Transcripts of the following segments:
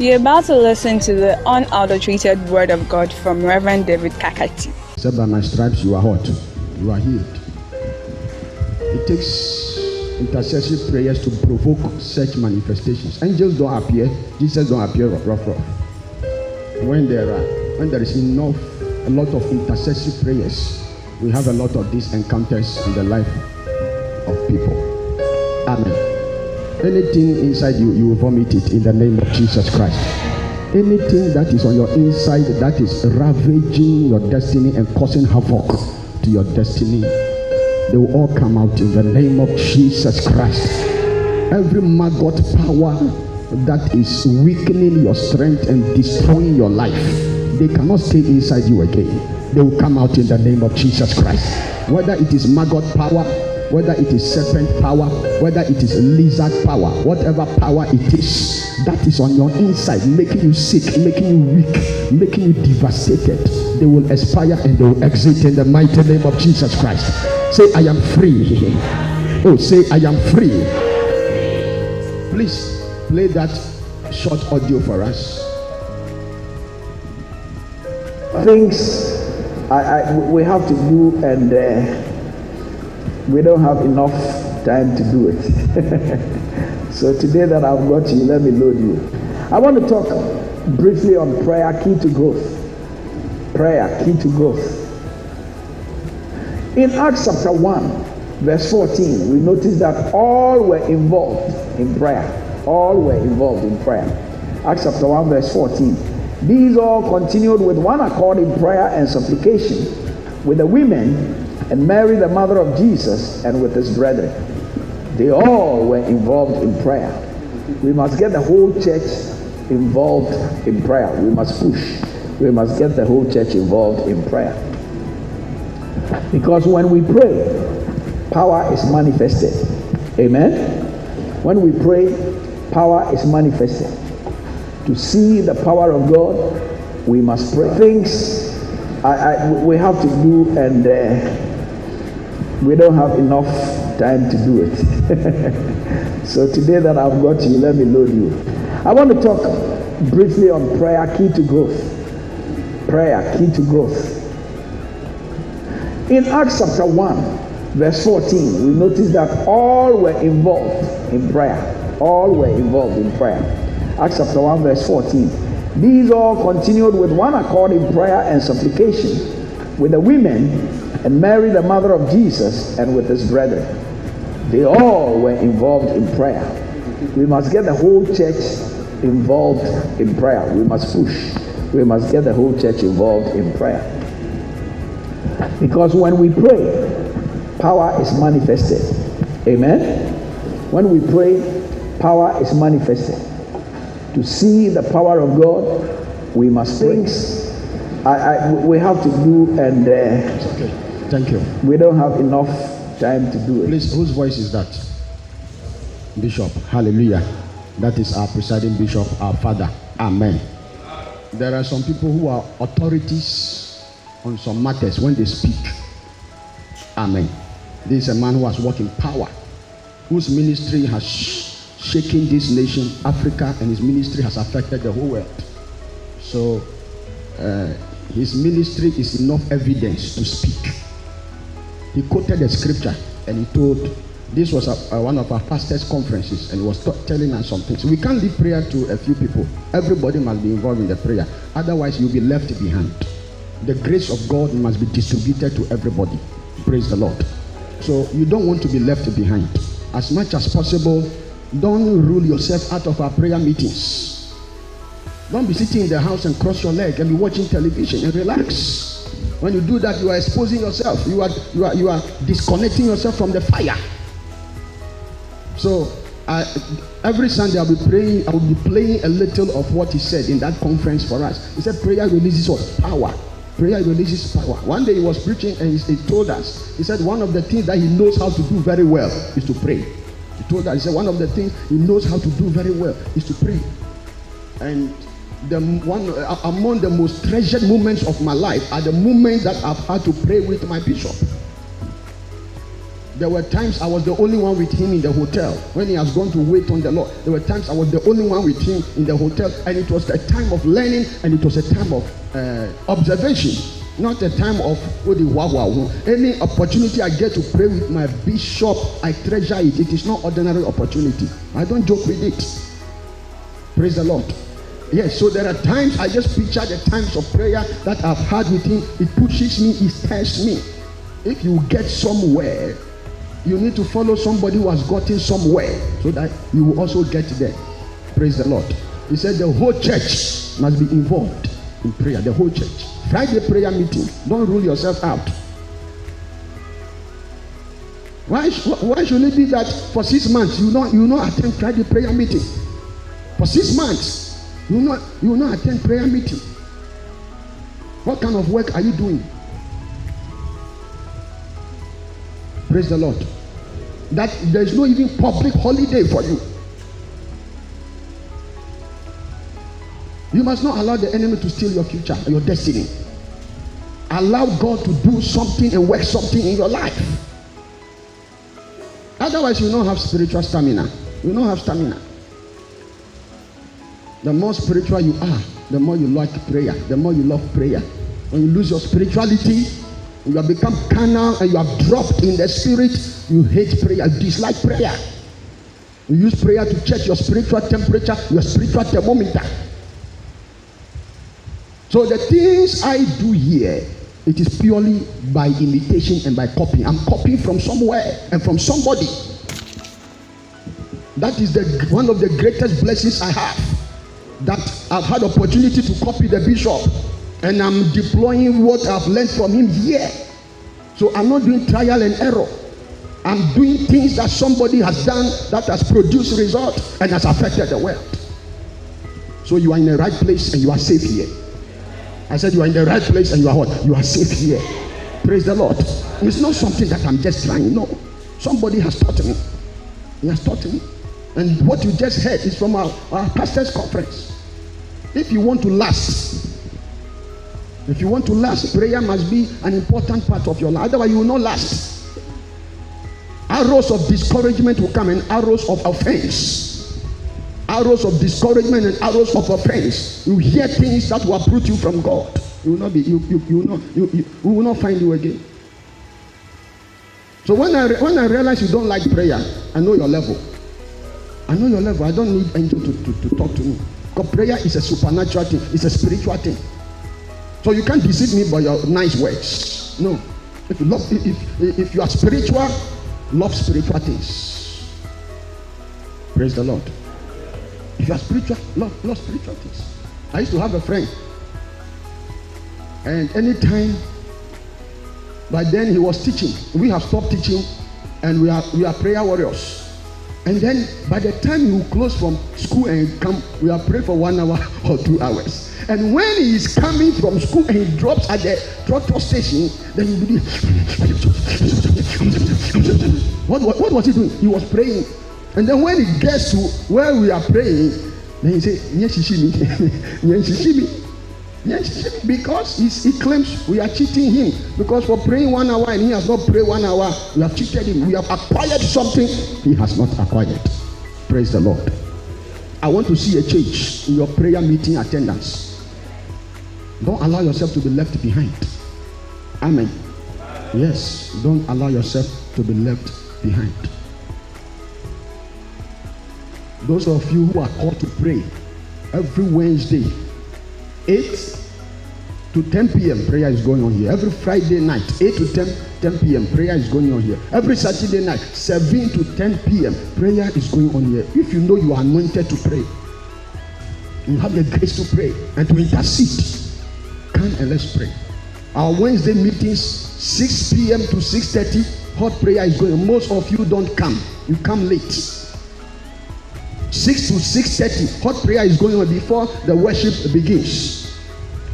You're about to listen to the unadulterated Word of God from Reverend David Kakati. Said by my stripes you are hot, you are healed. It takes intercessory prayers to provoke such manifestations. Angels don't appear, Jesus don't appear rough. When there is a lot of intercessory prayers, we have a lot of these encounters in the life of people. Amen. Anything inside you, you will vomit it in the name of Jesus Christ. Anything that is on your inside that is ravaging your destiny and causing havoc to your destiny, they will all come out in the name of Jesus Christ. Every maggot power that is weakening your strength and destroying your life, they cannot stay inside you again. They will come out in the name of Jesus Christ. Whether it is maggot power, whether it is serpent power, whether it is lizard power, whatever power it is that is on your inside, making you sick, making you weak, making you devastated, they will expire and they will exit in the mighty name of Jesus Christ. Say, I am free. Oh, say, I am free. Please play that short audio for us. Things we have to do, and we don't have enough time to do it. So today that I've got you, let me load you. I want to talk briefly on prayer, key to growth. Prayer, key to growth. In Acts chapter 1, verse 14, we notice that all were involved in prayer. All were involved in prayer. Acts chapter 1, verse 14. These all continued with one accord in prayer and supplication with the women and Mary, the mother of Jesus, and with his brethren. They all were involved in prayer. We must get the whole church involved in prayer. We must push. We must get the whole church involved in prayer. Because when we pray, power is manifested. Amen? When we pray, power is manifested. To see the power of God, we must pray. Things we have to do, and we don't have enough time to do it. So today that I've got you, let me load you. I want to talk briefly on prayer, key to growth. Prayer, key to growth. In Acts chapter 1, verse 14, we notice that all were involved in prayer. All were involved in prayer. Acts chapter 1, verse 14. These all continued with one accord in prayer and supplication with the women and Mary, the mother of Jesus, and with his brethren. They all were involved in prayer. We must get the whole church involved in prayer. We must push. We must get the whole church involved in prayer. Because when we pray, power is manifested. Amen? When we pray, power is manifested. To see the power of God, we must pray. We have to do, and Okay. Thank you. We don't have enough time to do it. Please, whose voice is that? Bishop. Hallelujah. That is our presiding bishop, our father. Amen. There are some people who are authorities on some matters when they speak. Amen. This is a man who has worked in power, whose ministry has shaken this nation, Africa, and his ministry has affected the whole world. So his ministry is enough evidence to speak. He quoted the scripture and he told, this was one of our pastors' conferences, and he was telling us some things. We can't leave prayer to a few people. Everybody must be involved in the prayer. Otherwise, you'll be left behind. The grace of God must be distributed to everybody. Praise the Lord. So you don't want to be left behind. As much as possible, don't rule yourself out of our prayer meetings. Don't be sitting in the house and cross your leg and be watching television and relax. When you do that, you are exposing yourself. You are disconnecting yourself from the fire. So every Sunday I will be playing a little of what he said in that conference for us. He said prayer releases what? Power. Prayer releases power. One day he was preaching and he told us, he said one of the things that he knows how to do very well is to pray. He told us, he said one of the things he knows how to do very well is to pray. And among the most treasured moments of my life are the moments that I've had to pray with my bishop. There were times I was the only one with him in the hotel when he has gone to wait on the Lord. There were times I was the only one with him in the hotel, and it was a time of learning, and it was a time of observation, not a time of any opportunity I get to pray with my bishop. I treasure it. It is not ordinary opportunity. I don't joke with it. Praise the Lord. Yes, so there are times I just picture the times of prayer that I've had with him. It pushes me, it stirs me. If you get somewhere, you need to follow somebody who has gotten somewhere so that you will also get there. Praise the Lord. He said the whole church must be involved in prayer. The whole church. Friday prayer meeting. Don't rule yourself out. Why should it be that for 6 months you not attend Friday prayer meeting? For 6 months you will not attend prayer meeting. What kind of work are you doing? Praise the Lord. That there is no even public holiday for you. You must not allow the enemy to steal your future, your destiny. Allow God to do something and work something in your life. Otherwise, you will not have spiritual stamina. You will not have stamina. The more spiritual you are, the more you like prayer, the more you love prayer. When you lose your spirituality, you have become carnal and you have dropped in the spirit, you hate prayer, you dislike prayer. You use prayer to check your spiritual temperature, your spiritual thermometer. So the things I do here, it is purely by imitation and by copying. I'm copying from somewhere and from somebody. That is one of the greatest blessings I have. That I've had opportunity to copy the bishop. And I'm deploying what I've learned from him here. So I'm not doing trial and error. I'm doing things that somebody has done that has produced results and has affected the world. So you are in the right place and you are safe here. I said you are in the right place and you are what? You are safe here. Praise the Lord. It's not something that I'm just trying. No. Somebody has taught me. He has taught me. And what you just heard is from our pastor's conference. If you want to last, prayer must be an important part of your life. Otherwise, you will not last. Arrows of discouragement will come and arrows of offense. Arrows of discouragement and arrows of offense. You hear things that will uproot you from God. You will not be. You will not find you again. So when I realize you don't like prayer, I know your level. I know your level. I don't need angel to talk to me. Because prayer is a supernatural thing. It's a spiritual thing. So you can't deceive me by your nice words. No. If you are spiritual, love spiritual things. Praise the Lord. If you are spiritual, love spiritual things. I used to have a friend. And anytime, by then he was teaching. We have stopped teaching and we are prayer warriors. And then by the time he will close from school and come, we are praying for 1 hour or 2 hours. And when he is coming from school and he drops at the tractor station, then he will be what was he doing? He was praying. And then when he gets to where we are praying, then he say, because he claims we are cheating him. Because for praying 1 hour and he has not prayed 1 hour, we have cheated him. We have acquired something he has not acquired. Praise the Lord. I want to see a change in your prayer meeting attendance. Don't allow yourself to be left behind. Amen. Yes, don't allow yourself to be left behind. Those of you who are called to pray every Wednesday, 8 to 10 p.m. prayer is going on here. Every Friday night, 8 to 10 p.m. prayer is going on here. Every Saturday night, 7 to 10 p.m. prayer is going on here. If you know you are anointed to pray, you have the grace to pray and to intercede, come and let's pray. Our Wednesday meetings, 6 p.m. to 6:30, hot prayer is going on. Most of you don't come. You come late. 6 to 6:30, hot prayer is going on before the worship begins.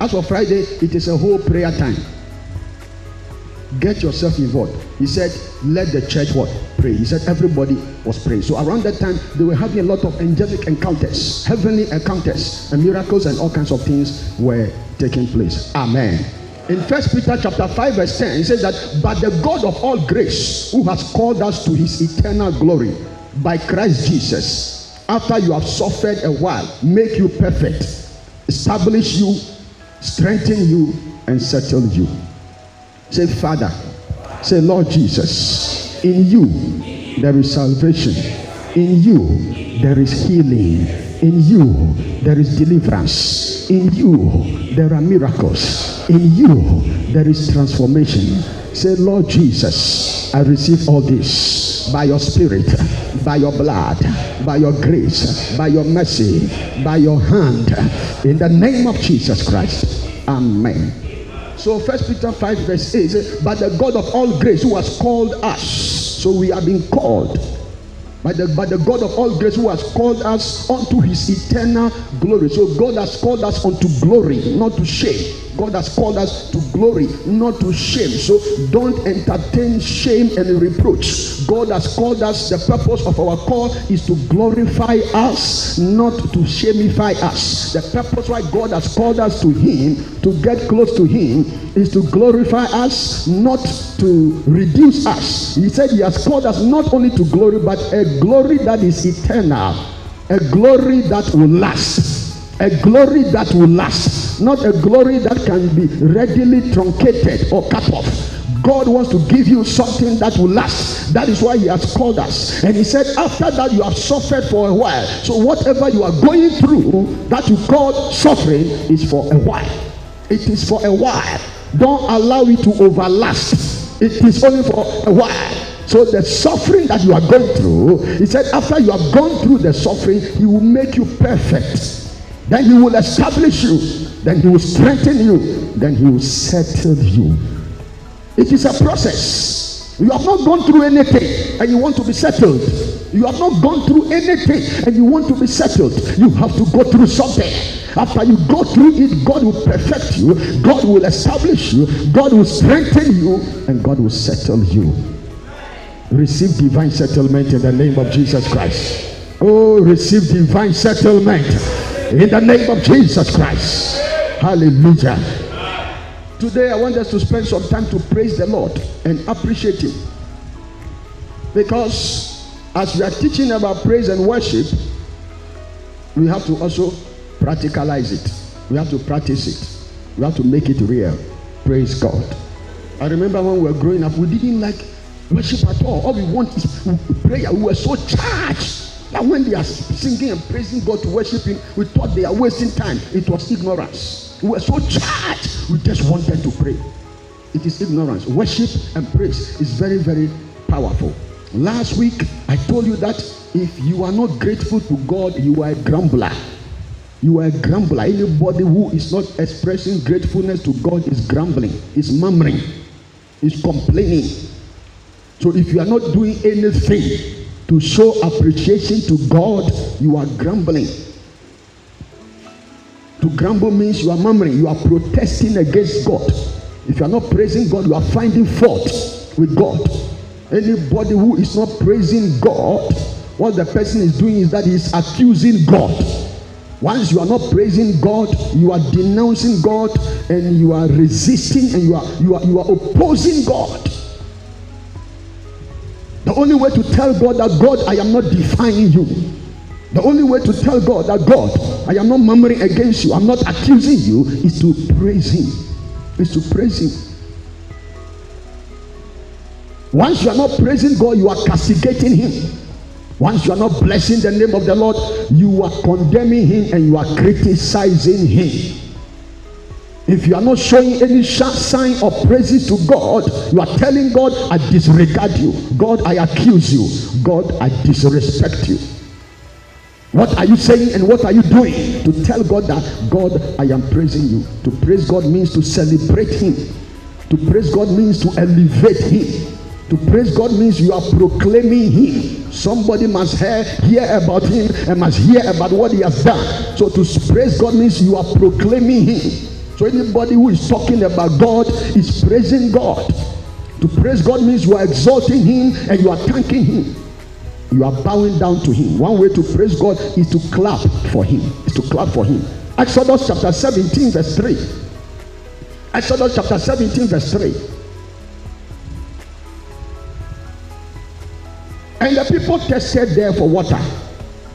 As for Friday, it is a whole prayer time. Get yourself involved. He said, let the church what? Pray. He said everybody was praying. So around that time, they were having a lot of angelic encounters, heavenly encounters, and miracles and all kinds of things were taking place. Amen. In 1 Peter chapter 5 verse 10, it says that, but the God of all grace, who has called us to his eternal glory by Christ Jesus, after you have suffered a while, make you perfect, establish you, strengthen you, and settle you. Say, Father. Say, Lord Jesus, in you there is salvation. In you there is healing. In you there is deliverance. In you there are miracles. In you there is transformation. Say, Lord Jesus, I receive all this by your spirit, by your blood, by your grace, by your mercy, by your hand, in the name of Jesus Christ. Amen. So 1 Peter 5 verse 8 says, but the God of all grace, who has called us, so we have been called by the God of all grace, who has called us unto his eternal glory. So God has called us unto glory, not to shame. God has called us to glory, not to shame. So don't entertain shame and reproach. God has called us. The purpose of our call is to glorify us, not to shamify us. The purpose why God has called us to him, to get close to him, is to glorify us, not to reduce us. He said he has called us not only to glory, but a glory that is eternal, a glory that will last, a glory that will last, not a glory that can be readily truncated or cut off. God wants to give you something that will last. That is why he has called us. And he said, after that you have suffered for a while. So whatever you are going through that you call suffering is for a while. It is for a while. Don't allow it to overlast. It is only for a while. So the suffering that you are going through, he said, after you have gone through the suffering, he will make you perfect. Then he will establish you. Then he will strengthen you. Then he will settle you. It is a process. You have not gone through anything and you want to be settled. You have not gone through anything and you want to be settled. You have to go through something. After you go through it, God will perfect you. God will establish you. God will strengthen you. And God will settle you. Receive divine settlement in the name of Jesus Christ. Oh, receive divine settlement in the name of Jesus Christ. Hallelujah. Today I want us to spend some time to praise the Lord and appreciate him. Because as we are teaching about praise and worship, we have to also practicalize it. We have to practice it. We have to make it real. Praise God. I remember when we were growing up, we didn't like worship at all. All we want is prayer. We were so charged that when they are singing and praising God to worship him, we thought they are wasting time. It was ignorance. We were so charged. We just wanted to pray. It is ignorance. Worship and praise is very, very powerful. Last week, I told you that if you are not grateful to God, you are a grumbler. You are a grumbler. Anybody who is not expressing gratefulness to God is grumbling, is murmuring, is complaining. So if you are not doing anything to show appreciation to God, you are grumbling. To grumble means you are murmuring, you are protesting against God. If you are not praising God, you are finding fault with God. Anybody who is not praising God, what the person is doing is that he is accusing God. Once you are not praising God, you are denouncing God, and you are resisting, and you are opposing God. The only way to tell God that, God, I am not defying you. The only way to tell God that, God, I am not murmuring against you, I'm not accusing you, is to praise him. Is to praise him. Once you are not praising God, you are castigating him. Once you are not blessing the name of the Lord, you are condemning him and you are criticizing him. If you are not showing any sign of praises to God, you are telling God, I disregard you. God, I accuse you. God, I disrespect you. What are you saying and what are you doing to tell God that, God, I am praising you? To praise God means to celebrate him. To praise God means to elevate him. To praise God means you are proclaiming him. Somebody must hear about him and must hear about what he has done. So to praise God means you are proclaiming him. So anybody who is talking about God is praising God. To praise God means you are exalting him and you are thanking him. You are bowing down to him. One way to praise God is to clap for him. Is to clap for him. Exodus chapter 17 verse 3. Exodus chapter 17 verse 3. And the people tested there for water.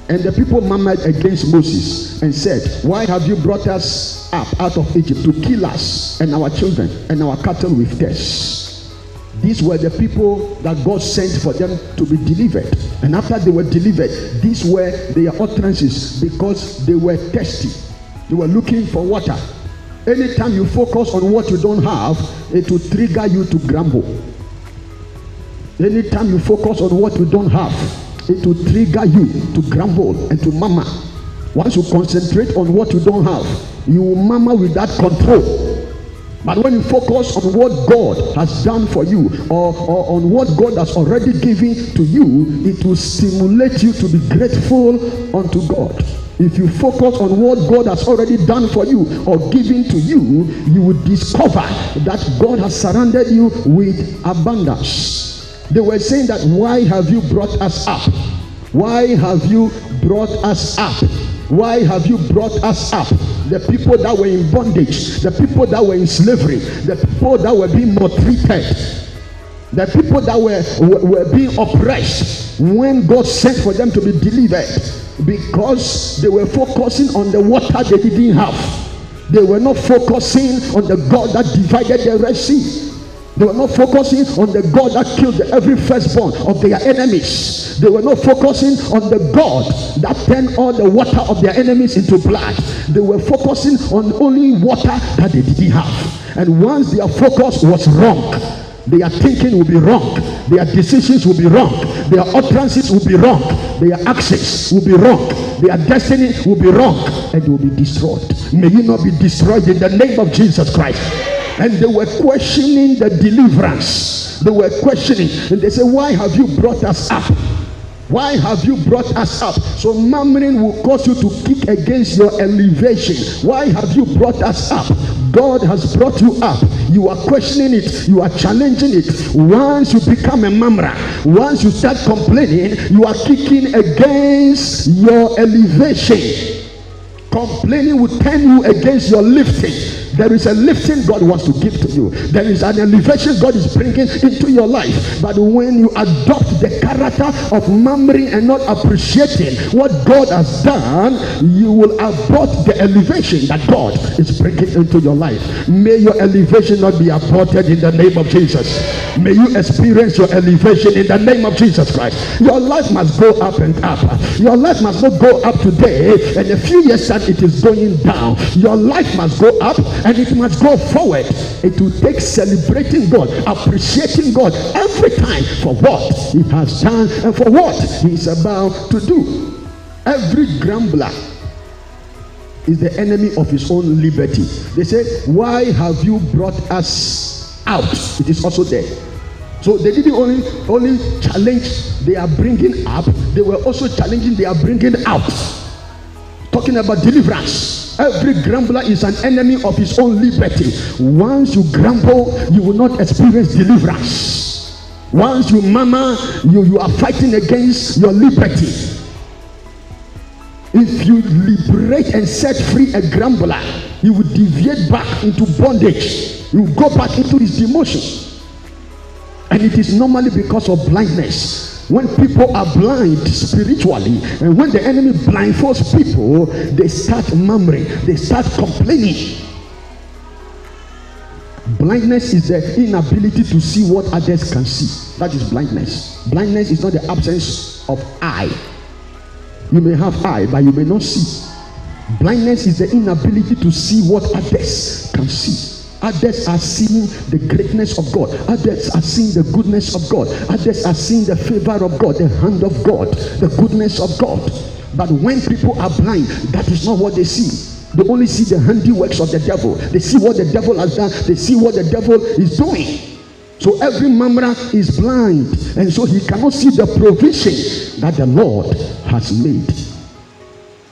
And the people murmured against Moses and said, why have you brought us up out of Egypt to kill us and our children and our cattle with thirst? These were the people that God sent for them to be delivered. And after they were delivered, these were their utterances because they were thirsty. They were looking for water. Anytime you focus on what you don't have, it will trigger you to grumble. Anytime you focus on what you don't have, it will trigger you to grumble and to murmur. Once you concentrate on what you don't have, you will murmur without control. But when you focus on what God has done for you, or on what God has already given to you, it will stimulate you to be grateful unto God. If you focus on what God has already done for you or given to you, you will discover that God has surrounded you with abundance. They were saying that, why have you brought us up? Why have you brought us up? Why have you brought us up? The people that were in bondage, the people that were in slavery, the people that were being maltreated, the people that were being oppressed, when God sent for them to be delivered, because they were focusing on the water they didn't have. They were not focusing on the God that divided the Red Sea. They were not focusing on the God that killed every firstborn of their enemies. They were not focusing on the God that turned all the water of their enemies into blood. They were focusing on only water that they didn't have. And once their focus was wrong, their thinking will be wrong, their decisions will be wrong, their utterances will be wrong, their actions will be wrong, their destiny will be wrong, and they will be destroyed. May you not be destroyed in the name of Jesus Christ. And they were questioning the deliverance. They were questioning, and they said, why have you brought us up? Why have you brought us up? So murmuring will cause you to kick against your elevation. Why have you brought us up? God has brought you up. You are questioning it. You are challenging it. Once you become a murmurer, once you start complaining, you are kicking against your elevation. Complaining will turn you against your lifting. There is a lifting God wants to give to you. There is an elevation God is bringing into your life. But when you adopt the character of murmuring and not appreciating what God has done, you will abort the elevation that God is bringing into your life. May your elevation not be aborted in the name of Jesus. May you experience your elevation in the name of Jesus Christ. Your life must go up and up. Your life must not go up today and a few years time it is going down. Your life must go up and it must go forward. It will take celebrating God, appreciating God every time for what He has done and for what He is about to do. Every grumbler is the enemy of his own liberty. They say, why have you brought us out? It is also there. So they didn't only challenge they are bringing up, they were also challenging they are bringing out. Talking about deliverance. Every grumbler is an enemy of his own liberty. Once you grumble, you will not experience deliverance. Once you murmur, you are fighting against your liberty. If you liberate and set free a grumbler, he will deviate back into bondage. He will go back into his demotion. And it is normally because of blindness. When people are blind spiritually, and when the enemy blindfolds people, they start murmuring, they start complaining. Blindness is the inability to see what others can see. That is blindness. Blindness is not the absence of eye. You may have eye, but you may not see. Blindness is the inability to see what others can see. Others are seeing the greatness of God. Others are seeing the goodness of God. Others are seeing the favor of God, the hand of God, the goodness of God. But when people are blind, that is not what they see. They only see the handiworks of the devil. They see what the devil has done. They see what the devil is doing. So every murmurer is blind, and so he cannot see the provision that the Lord has made.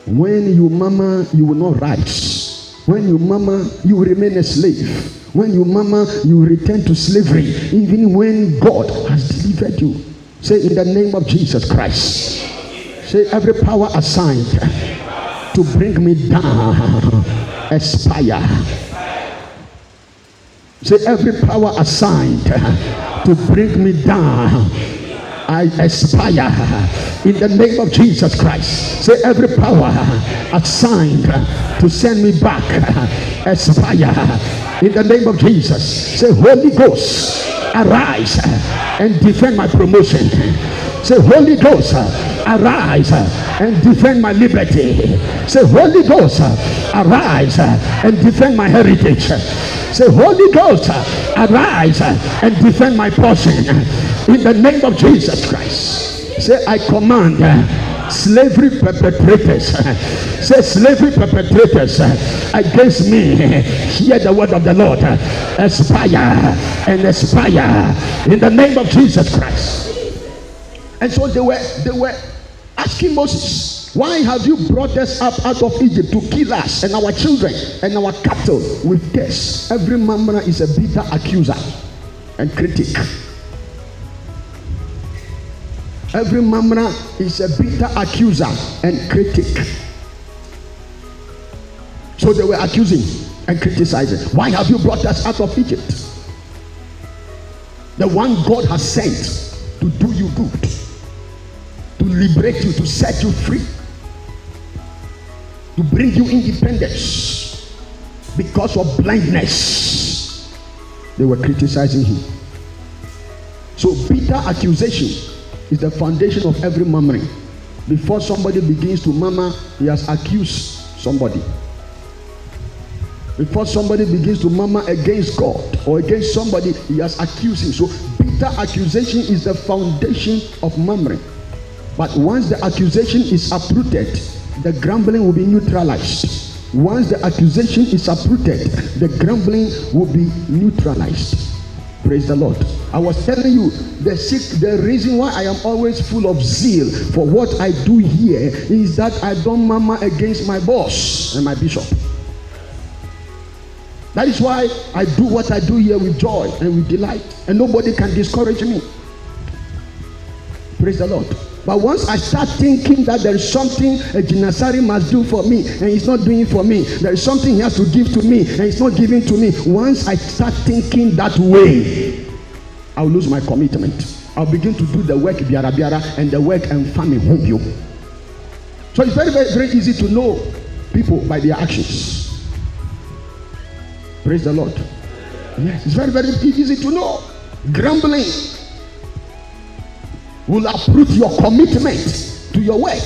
When you murmur, you will not rise. When you murmur, you will remain a slave. When you murmur, you will return to slavery, even when God has delivered you. Say, in the name of Jesus Christ. Say, every power assigned to bring me down, expire. Say, every power assigned to bring me down, I aspire in the name of Jesus Christ. Say, every power assigned to send me back, aspire in the name of Jesus. Say, Holy Ghost, arise and defend my promotion. Say, Holy Ghost, arise and defend my liberty. Say, Holy Ghost, arise and defend my heritage. Say, Holy Ghost, arise and defend my portion in the name of Jesus Christ. Say, I command slavery perpetrators. Say, slavery perpetrators against me, hear the word of the Lord. Aspire and aspire in the name of Jesus Christ. And so they were asking Moses, why have you brought us up out of Egypt to kill us and our children and our cattle with curse? Every murmurer is a bitter accuser and critic. Every murmurer is a bitter accuser and critic. So they were accusing and criticizing. Why have you brought us out of Egypt? The one God has sent to do you good, to liberate you, to set you free, to bring you independence. Because of blindness, they were criticizing him. So bitter accusation is the foundation of every murmuring. Before somebody begins to murmur, he has accused somebody. Before somebody begins to murmur against God or against somebody, he has accused him. So bitter accusation is the foundation of murmuring. But once the accusation is uprooted, the grumbling will be neutralized. Once the accusation is uprooted, the grumbling will be neutralized. Praise the Lord. I was telling you, the reason why I am always full of zeal for what I do here is that I don't murmur against my boss and my bishop. That is why I do what I do here with joy and with delight, and nobody can discourage me. Praise the Lord. But once I start thinking that there is something a Jinasari must do for me and he's not doing for me, there is something he has to give to me and he's not giving to me, once I start thinking that way, I'll lose my commitment. I'll begin to do the work biara biara and the work and family home you. So it's very, very, very easy to know people by their actions. Praise the Lord. Yes, it's very, very easy to know. Grumbling will uproot your commitment to your work.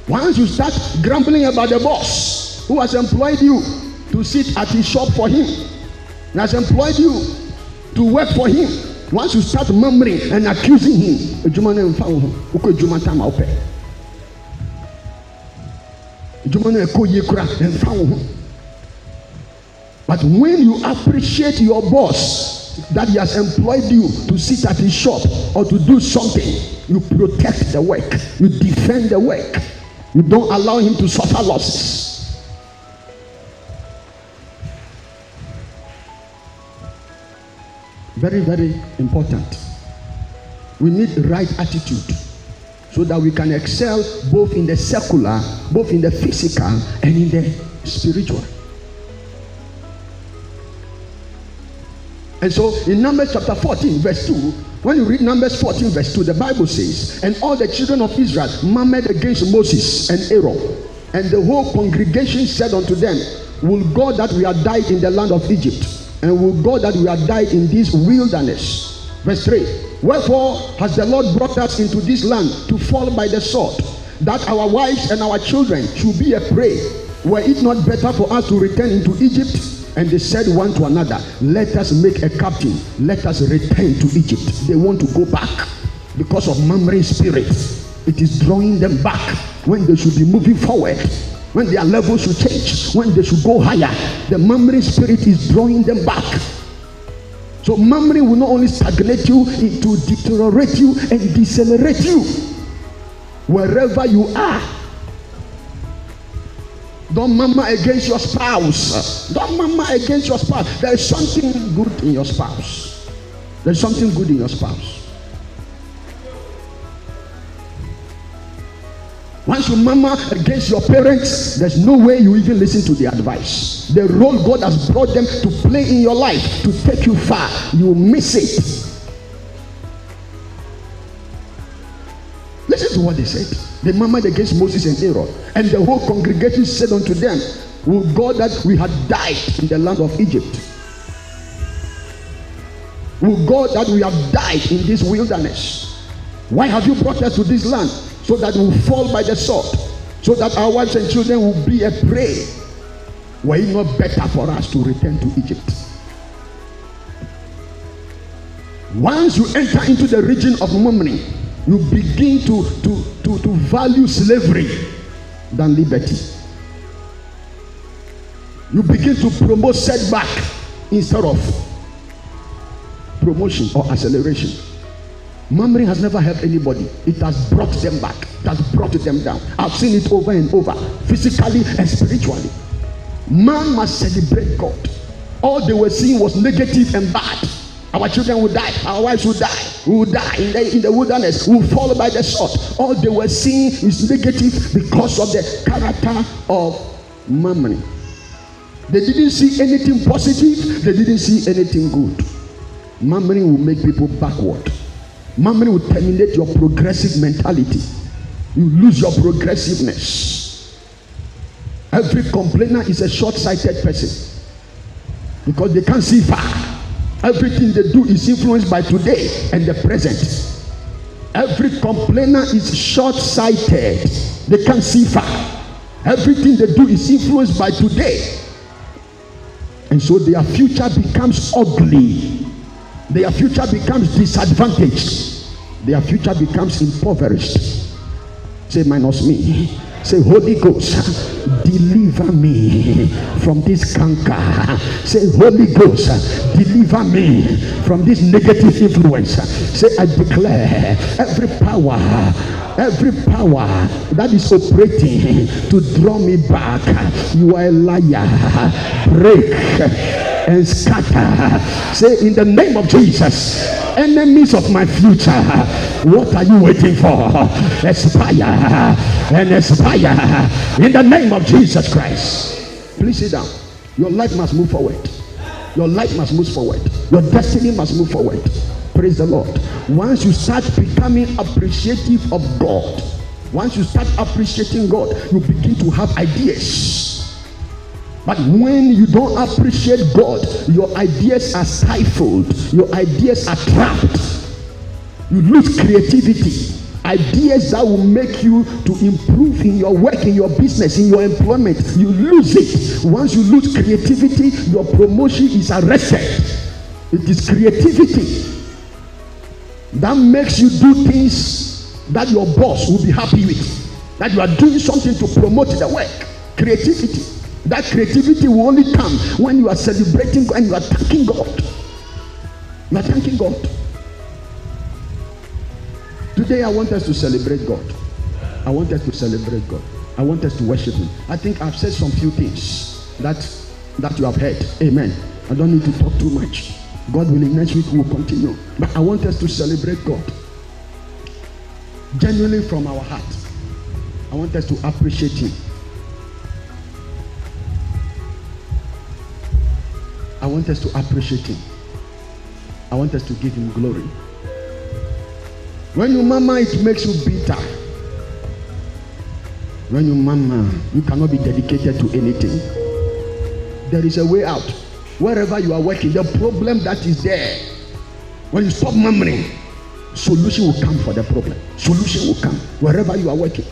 Once you start grumbling about the boss who has employed you to sit at his shop for him and has employed you to work for him, once you start murmuring and accusing him, but when you appreciate your boss that he has employed you to sit at his shop or to do something, you protect the work, you defend the work, you don't allow him to suffer losses. Very, very important. We need the right attitude so that we can excel both in the secular, both in the physical and in the spiritual. And so in Numbers chapter 14 verse 2, when you read Numbers 14 verse 2, the Bible says, and all the children of Israel murmured against Moses and Aaron, and the whole congregation said unto them, will God that we had died in the land of Egypt, and will God that we had died in this wilderness. Verse 3, wherefore has the Lord brought us into this land to fall by the sword, that our wives and our children should be a prey? Were it not better for us to return into Egypt? And they said one to another, let us make a captain, let us return to Egypt. They want to go back because of murmuring spirit. It is drawing them back when they should be moving forward, when their level should change, when they should go higher. The murmuring spirit is drawing them back. So murmuring will not only stagnate you, it will deteriorate you and decelerate you wherever you are. Don't murmur against your spouse. Don't murmur against your spouse. There is something good in your spouse. There is something good in your spouse. Once you murmur against your parents, there's no way you even listen to the advice. The role God has brought them to play in your life, to take you far, you miss it. Listen to what they said. They murmured against Moses and Aaron, and the whole congregation said unto them, would God that we had died in the land of Egypt. Would God that we have died in this wilderness. Why have you brought us to this land? So that we will fall by the sword, so that our wives and children will be a prey. Were it not better for us to return to Egypt? Once you enter into the region of murmuring, you begin to value slavery than liberty. You begin to promote setback instead of promotion or acceleration. Murmuring has never helped anybody. It has brought them back. It has brought them down. I've seen it over and over, physically and spiritually. Man must celebrate God. All they were seeing was negative and bad. Our children will die. Our wives will die. We will die in the wilderness. We will fall by the sword. All they were seeing is negative because of the character of murmuring. They didn't see anything positive. They didn't see anything good. Murmuring will make people backward. Murmuring will terminate your progressive mentality. You lose your progressiveness. Every complainer is a short-sighted person because they can't see far. Everything they do is influenced by today and the present. Every complainer is short-sighted. They can't see far. Everything they do is influenced by today. And so their future becomes ugly. Their future becomes disadvantaged. Their future becomes impoverished. Say minus me. Say, Holy Ghost, deliver me from this canker. Say, Holy Ghost, deliver me from this negative influence. Say, I declare every power that is operating to draw me back, you are a liar. Break and scatter. Say, in the name of Jesus, enemies of my future, what are you waiting for? Expire and expire in the name of Jesus Christ. Please sit down. Your life must move forward. Your life must move forward. Your destiny must move forward. Praise the Lord. Once you start becoming appreciative of God, once you start appreciating God, you begin to have ideas. But when you don't appreciate God, your ideas are stifled. Your ideas are trapped. You lose creativity. Ideas that will make you to improve in your work, in your business, in your employment, you lose it. Once you lose creativity, your promotion is arrested. It is creativity that makes you do things that your boss will be happy with. That you are doing something to promote the work. Creativity. That creativity will only come when you are celebrating God and you are thanking God. You are thanking God. Today I want us to celebrate God. I want us to celebrate God. I want us to worship Him. I think I've said some few things that you have heard. Amen. I don't need to talk too much. God willing, next week we'll continue. But I want us to celebrate God. Genuinely from our heart. I want us to appreciate Him. I want us to appreciate Him. I want us to give Him glory. When you murmur, it makes you bitter. When you murmur, you cannot be dedicated to anything. There is a way out. Wherever you are working, the problem that is there, when you stop murmuring, solution will come for the problem. Solution will come wherever you are working.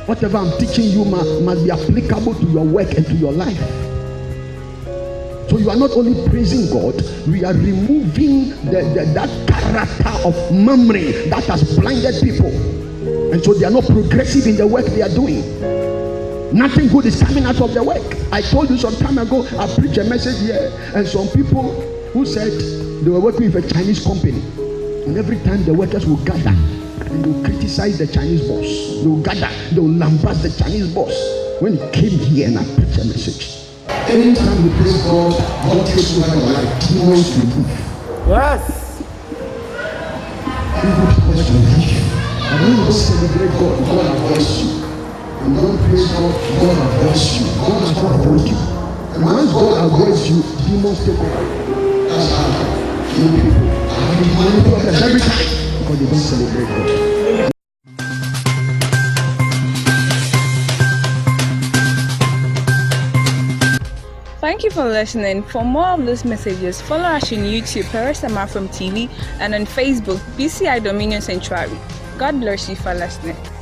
Whatever I'm teaching you must be applicable to your work and to your life. So you are not only praising God, we are removing that character of murmuring that has blinded people. And so they are not progressive in the work they are doing. Nothing good is coming out of the work. I told you some time ago, I preached a message here, and some people who said they were working with a Chinese company, and every time the workers will gather and they will criticize the Chinese boss. They will gather, they will lambast the Chinese boss. When he came here and I preached a message, anytime you praise God, God takes over your life. Demons will move. Yes. Even because your life And when you don't celebrate God, God avoids you. And you don't praise God, God avoids you. God does not avoid you. And once God avoids you, demons take over. That's how you people are having money problems every time because they don't celebrate God. Thank you for listening. For more of these messages, follow us on YouTube, Peresama from TV, and on Facebook, BCI Dominion Sanctuary. God bless you for listening.